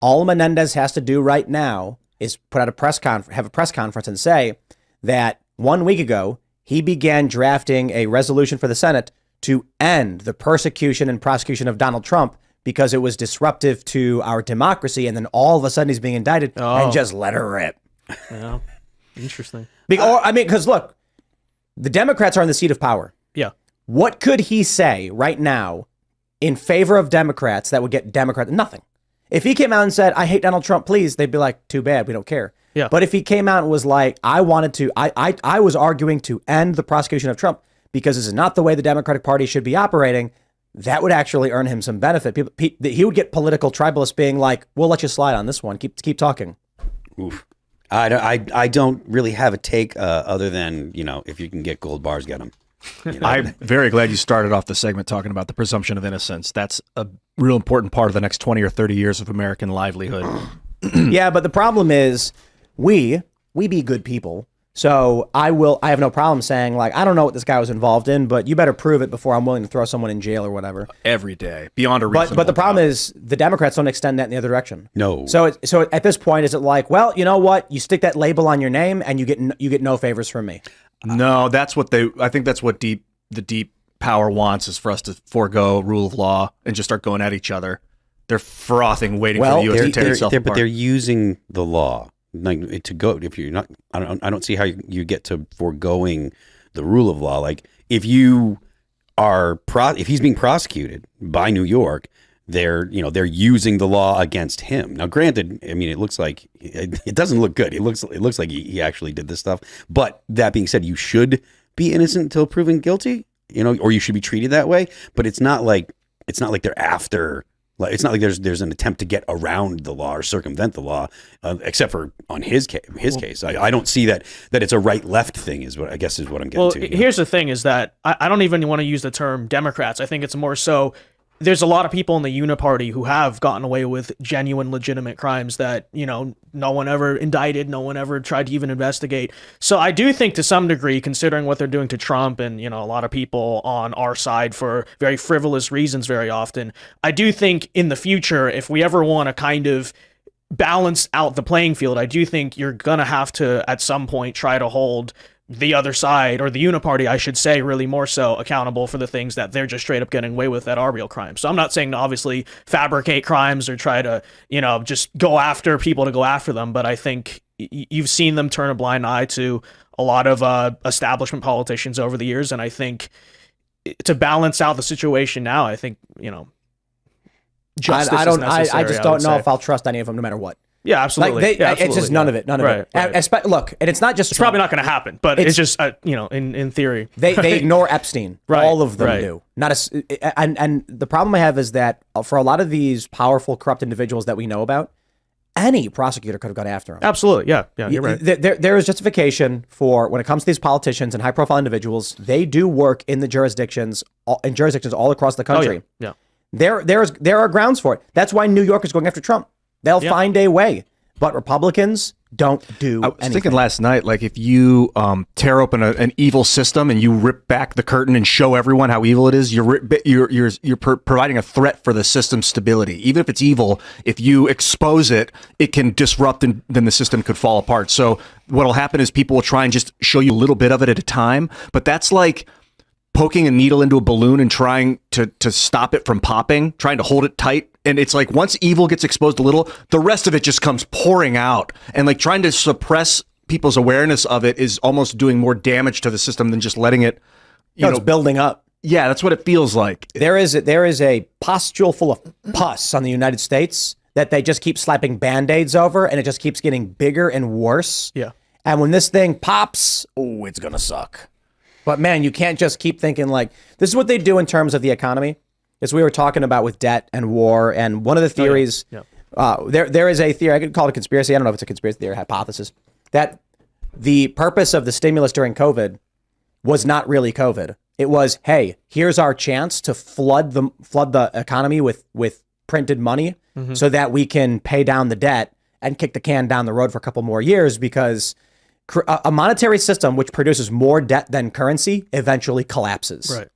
All Menendez has to do right now is put out have a press conference and say that 1 week ago, he began drafting a resolution for the Senate to end the persecution and prosecution of Donald Trump because it was disruptive to our democracy. And then all of a sudden he's being indicted and just let her rip. Yeah. Interesting. Because look, the Democrats are in the seat of power. Yeah. What could he say right now in favor of Democrats that would get Democrats? Nothing. If he came out and said, I hate Donald Trump, please, they'd be like, too bad, we don't care. Yeah. But if he came out and was like, I was arguing to end the prosecution of Trump because this is not the way the Democratic Party should be operating, that would actually earn him some benefit. He would get political tribalists being like, we'll let you slide on this one. Keep talking. Oof. I don't really have a take other than, if you can get gold bars, get them. I'm very glad you started off the segment talking about the presumption of innocence. That's a real important part of the next 20 or 30 years of American livelihood. Yeah, but the problem is we be good people. So I have no problem saying, like, I don't know what this guy was involved in, but you better prove it before I'm willing to throw someone in jail or whatever. Every day, beyond a reasonable But the problem is the Democrats don't extend that in the other direction. No. So at this point, is it like, well, you know what? You stick that label on your name and you get no favors from me. No, I think that's what the deep power wants, is for us to forego rule of law and just start going at each other. They're frothing, waiting for the U.S. to tear itself apart. But they're using the law to go. If you're not, I don't see how you get to foregoing the rule of law. Like if he's being prosecuted by New York, they're using the law against him. Now, granted, I mean, it looks like it doesn't look good. It looks like he actually did this stuff. But that being said, you should be innocent until proven guilty, or you should be treated that way. But it's not like they're after. Like, it's not like there's an attempt to get around the law or circumvent the law, except for on his case. I don't see that it's a right-left thing is what I'm getting to. Here's the thing is that I don't even want to use the term Democrats. I think it's more so there's a lot of people in the Uniparty who have gotten away with genuine, legitimate crimes that, no one ever indicted, no one ever tried to even investigate. So I do think to some degree, considering what they're doing to Trump and, a lot of people on our side for very frivolous reasons very often, I do think in the future, if we ever want to kind of balance out the playing field, I do think you're going to have to, at some point, try to hold the other side, or the Uniparty, I should say, really more so accountable for the things that they're just straight up getting away with that are real crimes. So I'm not saying to obviously fabricate crimes or try to, just go after people to go after them, but I think you've seen them turn a blind eye to a lot of establishment politicians over the years, and I think to balance out the situation now, I think, justice is necessary. I just don't know if I'll trust any of them no matter what. Yeah, absolutely. It's just none of it. None of it. Right. Look, and it's not just. It's probably not going to happen, but it's just in theory. They ignore Epstein. Right, all of them do. And the problem I have is that for a lot of these powerful, corrupt individuals that we know about, any prosecutor could have gone after them. Absolutely. Yeah, you're right. There is justification for when it comes to these politicians and high-profile individuals. They do work in the jurisdictions all across the country. Yeah. There are grounds for it. That's why New York is going after Trump. They'll find a way, but Republicans don't do anything. I was thinking last night, like if you tear open an evil system and you rip back the curtain and show everyone how evil it is, you're providing a threat for the system's stability. Even if it's evil, if you expose it, it can disrupt and then the system could fall apart. So what'll happen is people will try and just show you a little bit of it at a time, but that's like poking a needle into a balloon and trying to stop it from popping, trying to hold it tight. And it's like once evil gets exposed a little, the rest of it just comes pouring out. And like trying to suppress people's awareness of it is almost doing more damage to the system than just letting it, it's building up. Yeah, that's what it feels like. There is a pustule full of pus on the United States that they just keep slapping Band-Aids over, and it just keeps getting bigger and worse. Yeah. And when this thing pops, it's going to suck. But man, you can't just keep thinking like, this is what they do in terms of the economy. As we were talking about with debt and war, and one of the theories, there is a theory, I could call it a conspiracy, I don't know if it's a conspiracy theory, hypothesis, that the purpose of the stimulus during COVID was not really COVID. It was, hey, here's our chance to flood the economy with printed money so that we can pay down the debt and kick the can down the road for a couple more years, because a monetary system which produces more debt than currency eventually collapses. Right.